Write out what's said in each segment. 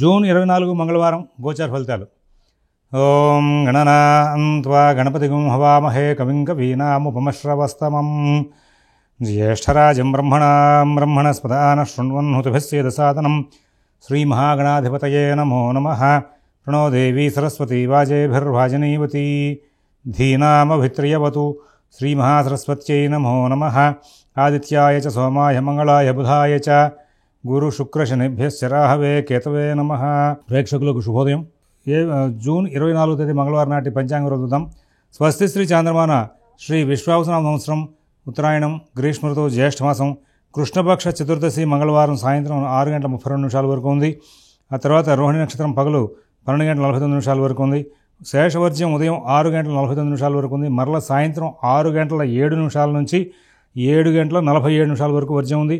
June 24 మంగళవారం గోచార ఫలితాలు. ఓం గణనాన్త్వా గణపతిగం హవామహే కవిం కవీనాముపమశ్రవస్తమం జ్యేష్ఠరాజం బ్రహ్మణస్పదాన శృణ్వన్నుతిభిస్సేదసాదనం శ్రీమహాగణాధిపతయే నమో నమః. ప్రణో దేవీ సరస్వతీ వాజేభిర్వాజనీవతీ ధీనామభిత్రియవతు. శ్రీమహాసరస్వత్యై నమో నమః. ఆదిత్యాయ చ సోమాయ మంగళాయ బుధాయ చ గురు శుక్ర శనిభ్యశ్చ రాహవే కేతవే నమః. ప్రేక్షకులకు శుభోదయం. జూన్ 24వ తేదీ మంగళవారం నాటి పంచాంగ చూద్దాం. స్వస్తి శ్రీ చాంద్రమాన శ్రీ విశ్వావసనామ సంవత్సరం ఉత్తరాయణం గ్రీష్మ ఋతువు జ్యేష్ఠమాసం కృష్ణపక్ష చతుర్దశి మంగళవారం సాయంత్రం 6:32 వరకు ఉంది. ఆ తర్వాత రోహిణి నక్షత్రం పగలు 12:49 వరకు ఉంది. శేషవర్జ్యం ఉదయం 6:49 వరకు ఉంది. మరల సాయంత్రం 6:07 నుంచి 7:47 వరకు వర్జ్యం ఉంది.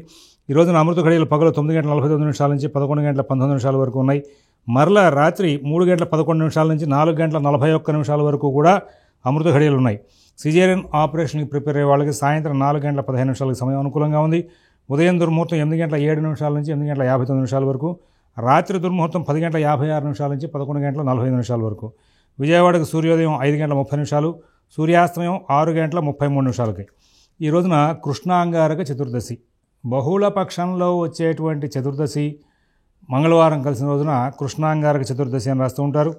ఈ రోజున అమృత ఘడియలు పగలు 9:49 నుంచి 11:19 వరకు ఉన్నాయి. మరలా రాత్రి 3:11 నుంచి 4:41 వరకు కూడా అమృత ఘడియలు ఉన్నాయి. సిజేరియన్ ఆపరేషన్కి ప్రిపేర్ అయ్యే వాళ్ళకి సాయంత్రం 4:15 సమయం అనుకూలంగా ఉంది. ఉదయం దుర్ముహూర్తం 8:07 నుంచి 8:59 వరకు, రాత్రి దుర్ముహూర్తం 10:56 నుంచి 11:45 వరకు. విజయవాడకు సూర్యోదయం 5:30, సూర్యాస్తమయం 6:33. ఈ రోజున కృష్ణాంగారక చతుర్దశి, బహుళ పక్షంలో వచ్చేటువంటి చతుర్దశి మంగళవారం కలిసిన రోజున కృష్ణాంగారక చతుర్దశి అని రాస్తూ ఉంటారు.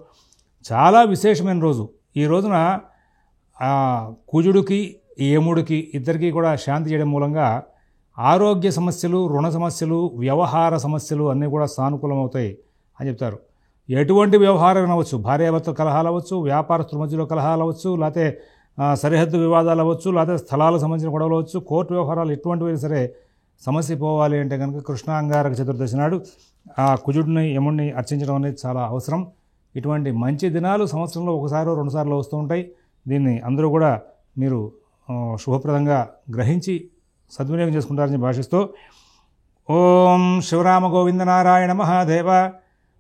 చాలా విశేషమైన రోజు. ఈ రోజున కుజుడికి యముడికి ఇద్దరికీ కూడా శాంతి చేయడం మూలంగా ఆరోగ్య సమస్యలు, రుణ సమస్యలు, వ్యవహార సమస్యలు అన్నీ కూడా సానుకూలమవుతాయి అని చెప్తారు. ఎటువంటి వ్యవహారం అవ్వచ్చు, భార్యాభర్తల కలహాలు అవ్వచ్చు, వ్యాపారస్తుల మధ్యలో కలహాలు అవ్వచ్చు, లేకపోతే సరిహద్దు వివాదాలు అవ్వచ్చు, లేకపోతే స్థలాలకు సంబంధించిన గొడవలు అవ్వచ్చు, కోర్టు వ్యవహారాలు ఎటువంటివి సరే సమస్య పోవాలి అంటే కనుక కృష్ణాంగారక చతుర్దశి నాడు ఆ కుజుడిని యముడిని అర్చించడం అనేది చాలా అవసరం. ఇటువంటి మంచి దినాలు సంవత్సరంలో ఒకసారి 2 సార్లు వస్తూ ఉంటాయి. దీన్ని అందరూ కూడా మీరు శుభప్రదంగా గ్రహించి సద్వినియోగం చేసుకుంటారని భాషిస్తూ ఓం శివరామ గోవింద నారాయణ మహాదేవ,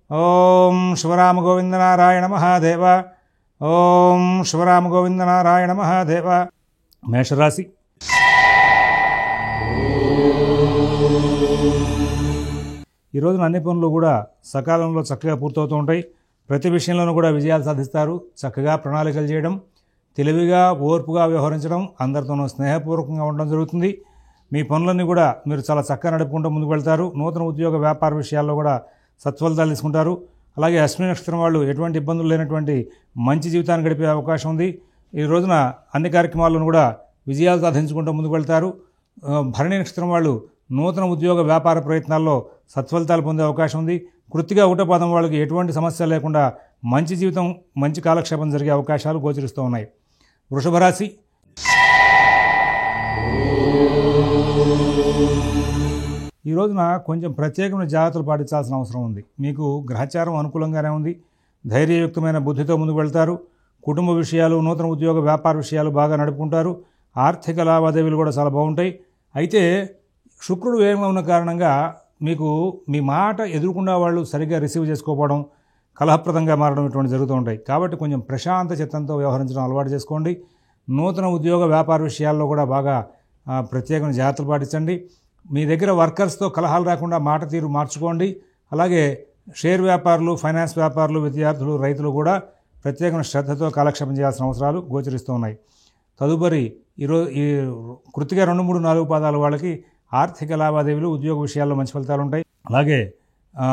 ఓం శివరామ గోవింద నారాయణ మహాదేవ, ఓం శివరామ గోవింద నారాయణ మహాదేవ. మేషరాశి. ఈ రోజున అన్ని పనులు కూడా సకాలంలో చక్కగా పూర్తవుతూ ఉంటాయి. ప్రతి విషయంలోనూ కూడా విజయాలు సాధిస్తారు. చక్కగా ప్రణాళికలు చేయడం, తెలివిగా ఓర్పుగా వ్యవహరించడం, అందరితోనూ స్నేహపూర్వకంగా ఉండడం జరుగుతుంది. మీ పనులన్నీ కూడా మీరు చాలా చక్కగా నడుపుకుంటూ ముందుకు వెళ్తారు. నూతన ఉద్యోగ వ్యాపార విషయాల్లో కూడా సత్ఫలితాలు తీసుకుంటారు. అలాగే అశ్విని నక్షత్రం వాళ్ళు ఎటువంటి ఇబ్బందులు లేనటువంటి మంచి జీవితాన్ని గడిపే అవకాశం ఉంది. ఈ రోజున అన్ని కార్యక్రమాలను కూడా విజయాలు సాధించుకుంటూ ముందుకు వెళ్తారు. భరణి నక్షత్రం వాళ్ళు నూతన ఉద్యోగ వ్యాపార ప్రయత్నాల్లో సత్ఫలితాలు పొందే అవకాశం ఉంది. కృత్తిగా ఒకటో పాదం వాళ్ళకి ఎటువంటి సమస్య లేకుండా మంచి జీవితం, మంచి కాలక్షేపం జరిగే అవకాశాలు గోచరిస్తూ ఉన్నాయి. వృషభ రాశి. ఈ రోజున కొంచెం ప్రత్యేకమైన జాగ్రత్తలు పాటించాల్సిన అవసరం ఉంది. మీకు గ్రహచారం అనుకూలంగానే ఉంది. ధైర్యయుక్తమైన బుద్ధితో ముందుకు వెళ్తారు. కుటుంబ విషయాలు, నూతన ఉద్యోగ వ్యాపార విషయాలు బాగా నడుపుకుంటారు. ఆర్థిక లావాదేవీలు కూడా చాలా బాగుంటాయి. అయితే శుక్రుడు వేగంగా ఉన్న కారణంగా మీకు మీ మాట ఎదురుకుండా వాళ్ళు సరిగ్గా రిసీవ్ చేసుకోకపోవడం, కలహప్రదంగా మారడం ఇటువంటి జరుగుతూ ఉంటాయి. కాబట్టి కొంచెం ప్రశాంత చిత్తంతో వ్యవహరించడం అలవాటు చేసుకోండి. నూతన ఉద్యోగ వ్యాపార విషయాల్లో కూడా బాగా ప్రత్యేకమైన జాగ్రత్తలు పాటించండి. మీ దగ్గర వర్కర్స్తో కలహాలు రాకుండా మాట తీరు మార్చుకోండి. అలాగే షేర్ వ్యాపారులు, ఫైనాన్స్ వ్యాపారులు, విద్యార్థులు, రైతులు కూడా ప్రత్యేకమైన శ్రద్ధతో కాలక్షేపం చేయాల్సిన అవసరాలు గోచరిస్తూ ఉన్నాయి. తదుపరి ఈ కృతిగా 2, 3, 4 పాదాల వాళ్ళకి ఆర్థిక లావాదేవీలు, ఉద్యోగ విషయాల్లో మంచి ఫలితాలు ఉంటాయి. అలాగే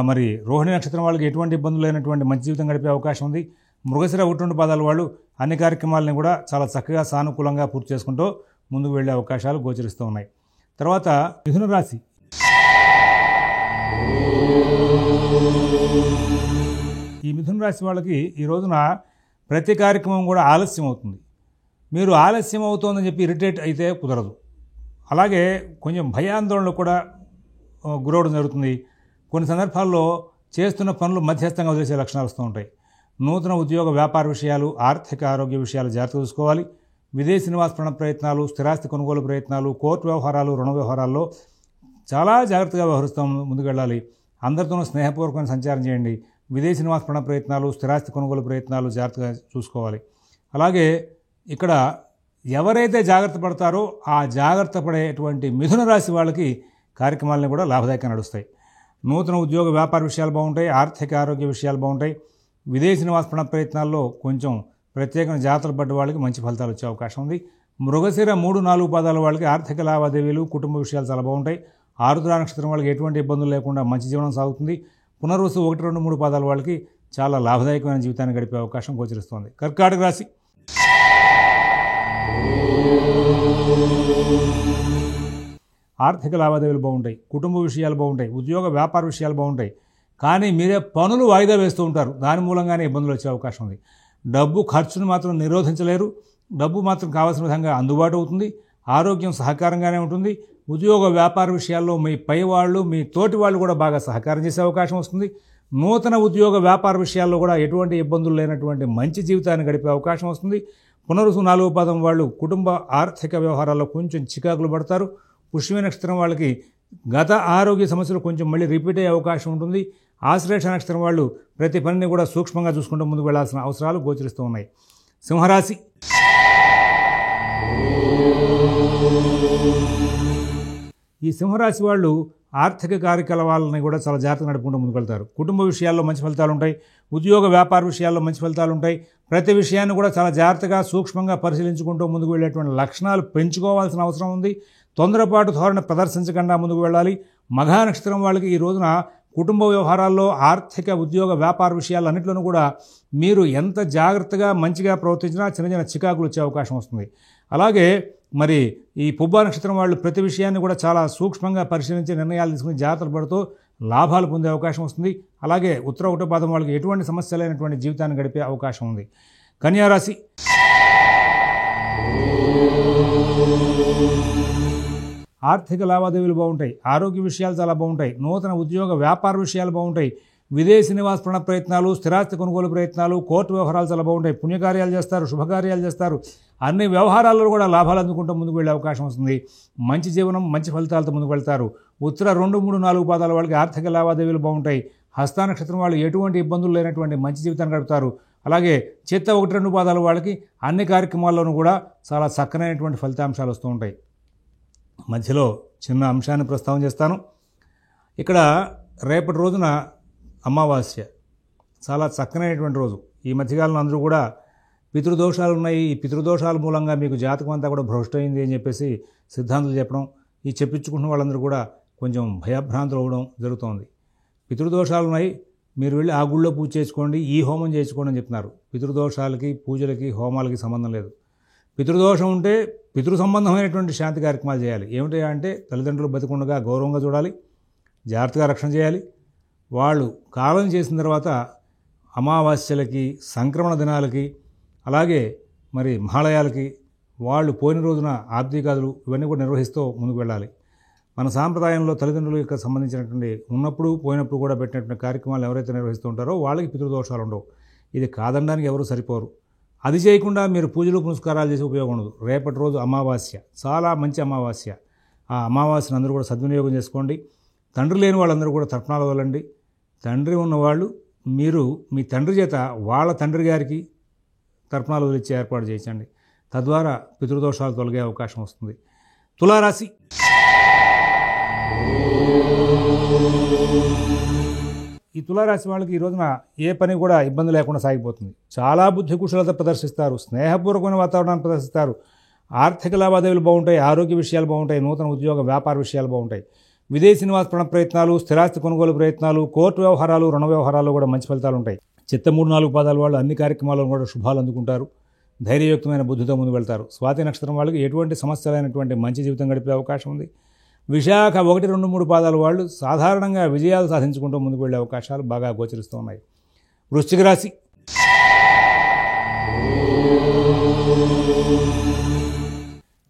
మరి రోహిణి నక్షత్రం వాళ్ళకి ఎటువంటి ఇబ్బందులు లేనటువంటి మంచి జీవితం గడిపే అవకాశం ఉంది. మృగశిర 1, 2 పాదాల వాళ్ళు అన్ని కార్యక్రమాలని కూడా చాలా చక్కగా సానుకూలంగా పూర్తి చేసుకుంటూ ముందుకు వెళ్ళే అవకాశాలు గోచరిస్తూ ఉన్నాయి. తర్వాత మిథున రాశి. ఈ మిథున రాశి వాళ్ళకి ఈ రోజున ప్రతి కార్యక్రమం కూడా ఆలస్యం అవుతుంది. మీరు ఆలస్యం అవుతోందని చెప్పి ఇరిటేట్ అయితే కుదరదు. అలాగే కొంచెం భయాందోళనలు కూడా గురవడం జరుగుతుంది. కొన్ని సందర్భాల్లో చేస్తున్న పనులు మధ్యస్థంగా వదిలేసే లక్షణాలు వస్తూ ఉంటాయి. నూతన ఉద్యోగ వ్యాపార విషయాలు, ఆర్థిక ఆరోగ్య విషయాలు జాగ్రత్త చూసుకోవాలి. విదేశీ నివాస ప్రయత్నాలు, స్థిరాస్తి కొనుగోలు ప్రయత్నాలు, కోర్టు వ్యవహారాలు, రుణ వ్యవహారాల్లో చాలా జాగ్రత్తగా వ్యవహరిస్తూ ముందుకు వెళ్ళాలి. అందరితోనూ స్నేహపూర్వకంగా సంచారం చేయండి. విదేశీ నివాస ప్రయత్నాలు, స్థిరాస్తి కొనుగోలు ప్రయత్నాలు జాగ్రత్తగా చూసుకోవాలి. అలాగే ఇక్కడ ఎవరైతే జాగ్రత్త పడతారో ఆ జాగ్రత్త పడేటువంటి మిథున రాశి వాళ్ళకి కార్యక్రమాలను కూడా లాభదాయకంగా నడుస్తాయి. నూతన ఉద్యోగ వ్యాపార విషయాలు బాగుంటాయి. ఆర్థిక ఆరోగ్య విషయాలు బాగుంటాయి. విదేశీ నివాస ప్రయత్నాల్లో కొంచెం ప్రత్యేకమైన జాతరలు పడ్డ వాళ్ళకి మంచి ఫలితాలు వచ్చే అవకాశం ఉంది. మృగశిర 3-4 పాదాల వాళ్ళకి ఆర్థిక లావాదేవీలు కుటుంబ విషయాలు చాలా బాగుంటాయి. ఆరుద్ర నక్షత్రం వాళ్ళకి ఎటువంటి ఇబ్బందులు లేకుండా మంచి జీవనం సాగుతుంది. పునర్వసు 1, 2, 3 పాదాల వాళ్ళకి చాలా లాభదాయకమైన జీవితాన్ని గడిపే అవకాశం గోచరిస్తోంది. కర్కాటక రాశి. ఆర్థిక లావాదేవీలు బాగుంటాయి. కుటుంబ విషయాలు బాగుంటాయి. ఉద్యోగ వ్యాపార విషయాలు బాగుంటాయి. కానీ మీరే పనులు వాయిదా వేస్తూ ఉంటారు. దాని మూలంగానే ఇబ్బందులు వచ్చే అవకాశం ఉంది. డబ్బు ఖర్చును మాత్రం నిరోధించలేరు. డబ్బు మాత్రం కావాల్సిన విధంగా అందుబాటు అవుతుంది. ఆరోగ్యం సహకారంగానే ఉంటుంది. ఉద్యోగ వ్యాపార విషయాల్లో మీ పై వాళ్ళు, మీ తోటి వాళ్ళు కూడా బాగా సహకారం చేసే అవకాశం వస్తుంది. నూతన ఉద్యోగ వ్యాపార విషయాల్లో కూడా ఎటువంటి ఇబ్బందులు లేనటువంటి మంచి జీవితాన్ని గడిపే అవకాశం వస్తుంది. పునరుసు 4వ పాదం వాళ్ళు కుటుంబ ఆర్థిక వ్యవహారాల్లో కొంచెం చికాకులు పడతారు. పుష్యమి నక్షత్రం వాళ్ళకి గత ఆరోగ్య సమస్యలు కొంచెం మళ్ళీ రిపీట్ అయ్యే అవకాశం ఉంటుంది. ఆశ్లేష నక్షత్రం వాళ్ళు ప్రతి పనిని కూడా సూక్ష్మంగా చూసుకుంటూ ముందుకు వెళ్లాల్సిన అవసరాలు గోచరిస్తూ ఉన్నాయి. సింహరాశి. ఈ సింహరాశి వాళ్ళు ఆర్థిక కార్యకలాపాలని కూడా చాలా జాగ్రత్తగా నడుపుకుంటూ ముందుకు వెళ్తారు. కుటుంబ విషయాల్లో మంచి ఫలితాలు ఉంటాయి. ఉద్యోగ వ్యాపార విషయాల్లో మంచి ఫలితాలు ఉంటాయి. ప్రతి విషయాన్ని కూడా చాలా జాగ్రత్తగా సూక్ష్మంగా పరిశీలించుకుంటూ ముందుకు వెళ్ళేటువంటి లక్షణాలు పెంచుకోవాల్సిన అవసరం ఉంది. తొందరపాటు ధోరణి ప్రదర్శించకుండా ముందుకు వెళ్ళాలి. మఘా నక్షత్రం వాళ్ళకి ఈ రోజున కుటుంబ వ్యవహారాల్లో, ఆర్థిక ఉద్యోగ వ్యాపార విషయాలన్నింటిలోనూ కూడా మీరు ఎంత జాగ్రత్తగా మంచిగా ప్రవర్తించినా చిన్న చిన్న చికాకులు వచ్చే అవకాశం వస్తుంది. అలాగే మరి ఈ పుబ్బా నక్షత్రం వాళ్ళు ప్రతి విషయాన్ని కూడా చాలా సూక్ష్మంగా పరిశీలించి నిర్ణయాలు తీసుకుని జాగ్రత్తలు పడుతూ లాభాలు పొందే అవకాశం వస్తుంది. అలాగే ఉత్తర 1వ పాదం వాళ్ళకి ఎటువంటి సమస్య లేనటువంటి జీవితాన్ని గడిపే అవకాశం ఉంది. కన్యారాశి. ఆర్థిక లావాదేవీలు బాగుంటాయి. ఆరోగ్య విషయాలు చాలా బాగుంటాయి. నూతన ఉద్యోగ వ్యాపార విషయాలు బాగుంటాయి. విదేశీ నివాస ప్రయత్నాలు, స్థిరాస్తి కొనుగోలు ప్రయత్నాలు, కోర్టు వ్యవహారాలు చాలా బాగుంటాయి. పుణ్యకార్యాలు చేస్తారు, శుభకార్యాలు చేస్తారు. అన్ని వ్యవహారాల్లో కూడా లాభాలు అందుకుంటూ ముందుకు వెళ్ళే అవకాశం వస్తుంది. మంచి జీవనం, మంచి ఫలితాలతో ముందుకు వెళ్తారు. ఉత్తర 2, 3, 4 పాదాల వాళ్ళకి ఆర్థిక లావాదేవీలు బాగుంటాయి. హస్త నక్షత్రం వాళ్ళు ఎటువంటి ఇబ్బందులు లేనటువంటి మంచి జీవితాన్ని గడుపుతారు. అలాగే చిత్త 1, 2 పాదాల వాళ్ళకి అన్ని కార్యక్రమాల్లోనూ కూడా చాలా చక్కనైనటువంటి ఫలితాంశాలు వస్తూ ఉంటాయి. మధ్యలో చిన్న అంశాన్ని ప్రస్తావన చేస్తాను. ఇక్కడ రేపటి రోజున అమావాస్య, చాలా చక్కనైనటువంటి రోజు. ఈ మధ్యకాలంలో అందరూ కూడా పితృదోషాలు ఉన్నాయి, ఈ పితృదోషాల మూలంగా మీకు జాతకం అంతా కూడా భ్రష్టమైంది అని చెప్పేసి సిద్ధాంతులు చెప్పడం, ఈ చెప్పించుకుంటున్న వాళ్ళందరూ కూడా కొంచెం భయభ్రాంతులు అవ్వడం జరుగుతోంది. పితృదోషాలు ఉన్నాయి, మీరు వెళ్ళి ఆ గుళ్ళో పూజ చేసుకోండి, ఈ హోమం చేసుకోండి అని చెప్తున్నారు. పితృదోషాలకి, పూజలకి, హోమాలకి సంబంధం లేదు. పితృదోషం ఉంటే పితృ సంబంధమైనటువంటి శాంతి కార్యక్రమాలు చేయాలి. ఏమిటి అంటే తల్లిదండ్రులు బతికుండగా గౌరవంగా చూడాలి, జాగ్రత్తగా రక్షణ చేయాలి. వాళ్ళు కాలం చేసిన తర్వాత అమావాస్యలకి, సంక్రమణ దినాలకి, అలాగే మరి మహాలయాలకి వాళ్ళు పోయిన రోజున ఆబ్దికాదులు ఇవన్నీ కూడా నిర్వహిస్తూ ముందుకు వెళ్ళాలి. మన సాంప్రదాయంలో తల్లిదండ్రులకు సంబంధించినటువంటి ఉన్నప్పుడు పోయినప్పుడు కూడా పెట్టినటువంటి కార్యక్రమాలు ఎవరైతే నిర్వహిస్తూ ఉంటారో వాళ్ళకి పితృదోషాలు ఉండవు. ఇది కాదనడానికి ఎవరు సరిపోరు. అది చేయకుండా మీరు పూజలు పునస్కారాలు చేసి ఉపయోగం ఉండదు. రేపటి రోజు అమావాస్య, చాలా మంచి అమావాస్య. ఆ అమావాస్యను అందరూ కూడా సద్వినియోగం చేసుకోండి. తండ్రి లేని వాళ్ళందరూ కూడా తర్పణాలు వదలండి. తండ్రి ఉన్నవాళ్ళు మీరు మీ తండ్రి చేత వాళ్ళ తండ్రి గారికి తర్పణాలు వదిలిచ్చే ఏర్పాటు చేయించండి. తద్వారా పితృదోషాలు తొలగే అవకాశం వస్తుంది. తులారాశి. ఈ తులారాశి వాళ్ళకి ఈ రోజున ఏ పని కూడా ఇబ్బంది లేకుండా సాగిపోతుంది. చాలా బుద్ధి కుశలత ప్రదర్శిస్తారు, స్నేహపూర్వకమైన వాతావరణాన్ని ప్రదర్శిస్తారు. ఆర్థిక లావాదేవీలు బాగుంటాయి, ఆరోగ్య విషయాలు బాగుంటాయి, నూతన ఉద్యోగ వ్యాపార విషయాలు బాగుంటాయి. విదేశీ నివాస ప్రయత్నాలు, స్థిరాస్తి కొనుగోలు ప్రయత్నాలు, కోర్టు వ్యవహారాలు, రుణ వ్యవహారాలు కూడా మంచి ఫలితాలు ఉంటాయి. చిత్త 3, 4 పాదాల వాళ్ళు అన్ని కార్యక్రమాలను కూడా శుభాలు అందుకుంటారు. ధైర్యయుక్తమైన బుద్ధితో ముందు వెళ్తారు. స్వాతి నక్షత్రం వాళ్ళకి ఎటువంటి సమస్యలైనటువంటి మంచి జీవితం గడిపే అవకాశం ఉంది. విశాఖ 1, 2, 3 పాదాల వాళ్ళు సాధారణంగా విజయాలు సాధించుకుంటూ ముందుకు వెళ్ళే అవకాశాలు బాగా గోచరిస్తూ ఉన్నాయి. వృశ్చిక రాశి.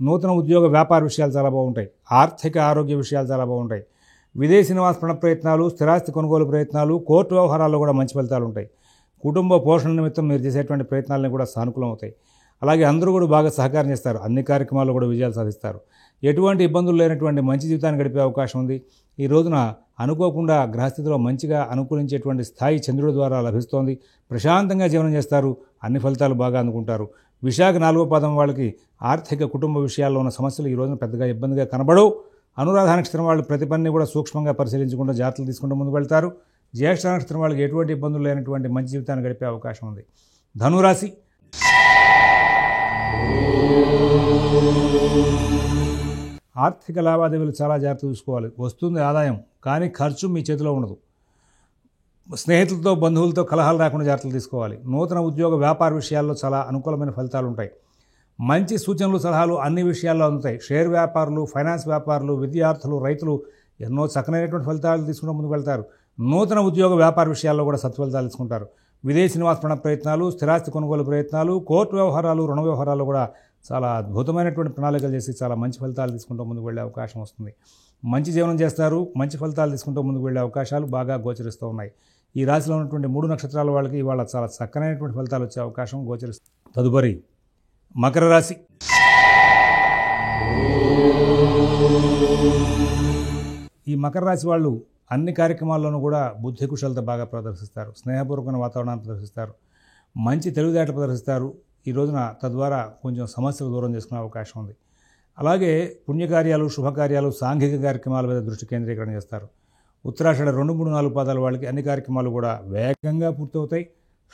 నూతన ఉద్యోగ వ్యాపార విషయాలు చాలా బాగుంటాయి. ఆర్థిక ఆరోగ్య విషయాలు చాలా బాగుంటాయి. విదేశీ నివాస ప్రయత్నాలు, స్థిరాస్తి కొనుగోలు ప్రయత్నాలు, కోర్టు వ్యవహారాల్లో కూడా మంచి ఫలితాలు ఉంటాయి. కుటుంబ పోషణ నిమిత్తం మీరు చేసేటువంటి ప్రయత్నాలను కూడా సానుకూలం అవుతాయి. అలాగే అందరూ కూడా బాగా సహకారం చేస్తారు. అన్ని కార్యక్రమాల్లో కూడా విజయాలు సాధిస్తారు. ఎటువంటి ఇబ్బందులు లేనటువంటి మంచి జీవితాన్ని గడిపే అవకాశం ఉంది. ఈ రోజున అనుకోకుండా గ్రహస్థితిలో మంచిగా అనుకూలించేటువంటి స్థాయి చంద్రుడి ద్వారా లభిస్తోంది. ప్రశాంతంగా జీవనం చేస్తారు. అన్ని ఫలితాలు బాగా అందుకుంటారు. విశాఖ 4వ పాదం వాళ్ళకి ఆర్థిక కుటుంబ విషయాల్లో ఉన్న సమస్యలు ఈ రోజున పెద్దగా ఇబ్బందిగా కనబడవు. అనురాధ నక్షత్రం వాళ్ళు ప్రతి పనిని కూడా సూక్ష్మంగా పరిశీలించకుండా జాగ్రత్తలు తీసుకుంటూ ముందుకు వెళ్తారు. జ్యేష్ఠ నక్షత్రం వాళ్ళకి ఎటువంటి ఇబ్బందులు లేనటువంటి మంచి జీవితాన్ని గడిపే అవకాశం ఉంది. ధనురాశి ఆర్థిక లావాదేవీలు చాలా జాగ్రత్త చూసుకోవాలి. వస్తుంది ఆదాయం, కానీ ఖర్చు మీ చేతిలో ఉండదు. స్నేహితులతో బంధువులతో కలహాలు రాకుండా జాగ్రత్తలు తీసుకోవాలి. నూతన ఉద్యోగ వ్యాపార విషయాల్లో చాలా అనుకూలమైన ఫలితాలు ఉంటాయి. మంచి సూచనలు సలహాలు అన్ని విషయాల్లో అందుతాయి. షేర్ వ్యాపారులు, ఫైనాన్స్ వ్యాపారులు, విద్యార్థులు, రైతులు ఎన్నో చక్కనైనటువంటి ఫలితాలు తీసుకుంటూ ముందుకు వెళ్తారు. నూతన ఉద్యోగ వ్యాపార విషయాల్లో కూడా సత్ఫలితాలు తీసుకుంటారు. విదేశీ నివాస ప్రయత్నాలు, స్థిరాస్తి కొనుగోలు ప్రయత్నాలు, కోర్టు వ్యవహారాలు, రుణ వ్యవహారాలు కూడా చాలా అద్భుతమైనటువంటి ప్రణాళికలు చేసి చాలా మంచి ఫలితాలు తీసుకుంటూ ముందుకు వెళ్ళే అవకాశం వస్తుంది. మంచి జీవనం చేస్తారు. మంచి ఫలితాలు తీసుకుంటూ ముందుకు వెళ్ళే అవకాశాలు బాగా గోచరిస్తూ ఉన్నాయి. ఈ రాశిలో ఉన్నటువంటి 3 నక్షత్రాల వాళ్ళకి ఇవాళ చాలా చక్కనైనటువంటి ఫలితాలు వచ్చే అవకాశం గోచరిస్తుంది. తదుపరి మకర రాశి. ఈ మకర రాశి వాళ్ళు అన్ని కార్యక్రమాల్లోనూ కూడా బుద్ధి కుశలత బాగా ప్రదర్శిస్తారు. స్నేహపూర్వకమైన వాతావరణాన్ని ప్రదర్శిస్తారు. మంచి తెలివితేటలు ప్రదర్శిస్తారు. ఈ రోజున తద్వారా కొంచెం సమస్యలు దూరం చేసుకునే అవకాశం ఉంది. అలాగే పుణ్యకార్యాలు, శుభకార్యాలు, సాంఘిక కార్యక్రమాల మీద దృష్టి కేంద్రీకరణ చేస్తారు. ఉత్తరాషాఢ 2, 3, 4 పాదాల వాళ్ళకి అన్ని కార్యక్రమాలు కూడా వేగంగా పూర్తవుతాయి.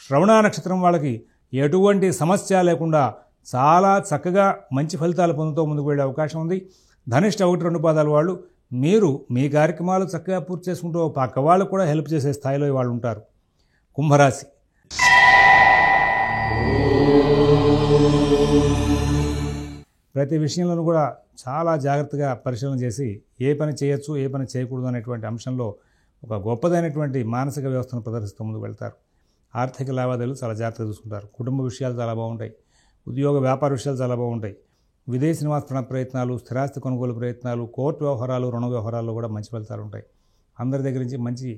శ్రవణ నక్షత్రం వాళ్ళకి ఎటువంటి సమస్య లేకుండా చాలా చక్కగా మంచి ఫలితాలు పొందుతూ ముందుకు వెళ్ళే అవకాశం ఉంది. ధనిష్ట 1, 2 పాదాల వాళ్ళు మీరు మీ కార్యక్రమాలు చక్కగా పూర్తి చేసుకుంటూ పక్క వాళ్ళు కూడా హెల్ప్ చేసే స్థాయిలో వాళ్ళు ఉంటారు. కుంభరాశి. ప్రతి విషయంలోనూ కూడా చాలా జాగ్రత్తగా పరిశీలన చేసి ఏ పని చేయొచ్చు, ఏ పని చేయకూడదు అనేటువంటి అంశంలో ఒక గొప్పదైనటువంటి మానసిక వ్యవస్థను ప్రదర్శిస్తూ ముందుకు వెళ్తారు. ఆర్థిక లావాదేవీలు చాలా జాగ్రత్తగా చూసుకుంటారు. కుటుంబ విషయాలు చాలా బాగుంటాయి. ఉద్యోగ వ్యాపార విషయాలు చాలా బాగుంటాయి. విదేశీ నివాస ప్రయత్నాలు, స్థిరాస్తి కొనుగోలు ప్రయత్నాలు, కోర్టు వ్యవహారాలు, రుణ వ్యవహారాల్లో కూడా మంచి ఫలితాలు ఉంటాయి. అందరి దగ్గర నుంచి మంచి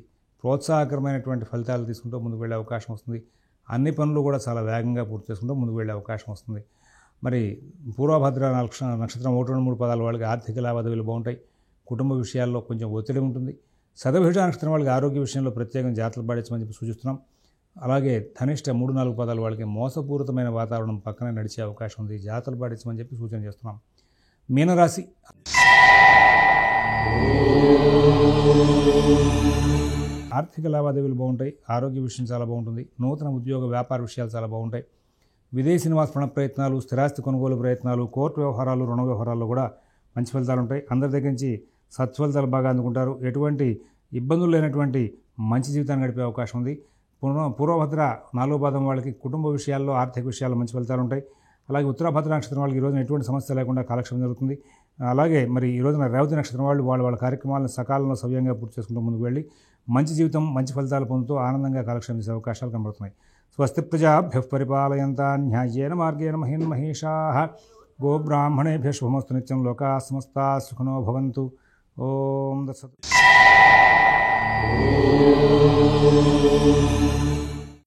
ప్రోత్సాహకరమైనటువంటి ఫలితాలు తీసుకుంటూ ముందుకు వెళ్ళే అవకాశం వస్తుంది. అన్ని పనులు కూడా చాలా వేగంగా పూర్తి చేసుకుంటూ ముందుకు వెళ్ళే అవకాశం వస్తుంది. మరి పూర్వభద్ర నక్షత్రం 1, 2, 3 పాదాల వాళ్ళకి ఆర్థిక లావాదేవీలు బాగుంటాయి. కుటుంబ విషయాల్లో కొంచెం ఒత్తిడి ఉంటుంది. శతభిష నక్షత్రం వాళ్ళకి ఆరోగ్య విషయంలో ప్రత్యేకంగా జాగ్రత్తలు పాటించమని చెప్పి సూచిస్తున్నాం. అలాగే ధనిష్ట 3, 4 పాదాల వాళ్ళకి మోసపూరితమైన వాతావరణం పక్కనే నడిచే అవకాశం ఉంది. జాగ్రత్తలు పాటించమని చెప్పి సూచన చేస్తున్నాం. మీనరాశి. ఆర్థిక లావాదేవీలు బాగుంటాయి. ఆరోగ్య విషయం చాలా బాగుంటుంది. నూతన ఉద్యోగ వ్యాపార విషయాలు చాలా బాగుంటాయి. విదేశీ నివాస ప్రయత్నాలు, స్థిరాస్తి కొనుగోలు ప్రయత్నాలు, కోర్టు వ్యవహారాలు, రుణ వ్యవహారాల్లో కూడా మంచి ఫలితాలు ఉంటాయి. అందరి దగ్గర నుంచి సత్ఫలితాలు బాగా అందుకుంటారు. ఎటువంటి ఇబ్బందులు లేనటువంటి మంచి జీవితాన్ని గడిపే అవకాశం ఉంది. పూర్వభద్ర 4వ పాదం వాళ్ళకి కుటుంబ విషయాల్లో, ఆర్థిక విషయాల్లో మంచి ఫలితాలు ఉంటాయి. అలాగే ఉత్తరాభద్ర నక్షత్రం వాళ్ళకి ఈ రోజున ఎటువంటి సమస్య లేకుండా కాలక్షేపం జరుగుతుంది. అలాగే మరి ఈ రోజున రేవతి నక్షత్రం వాళ్ళు వాళ్ళ కార్యక్రమాలను సకాలంలో సవ్యంగా పూర్తి చేసుకుంటూ ముందుకు వెళ్ళి మంచి జీవితం, మంచి ఫలితాలు పొందుతూ ఆనందంగా కాలక్షేపం చేసే అవకాశాలు కనబడుతున్నాయి. స్వస్తి ప్రజాభ్యః పరిపాలయంతాం న్యాయేన మార్గేణ మహిన్ మహేషాః. గోబ్రాహ్మణేభ్యః శుభమస్తు నిత్యం. లోకాః సమస్తాః సుఖినో భవంతు. ఓం దత్సత్.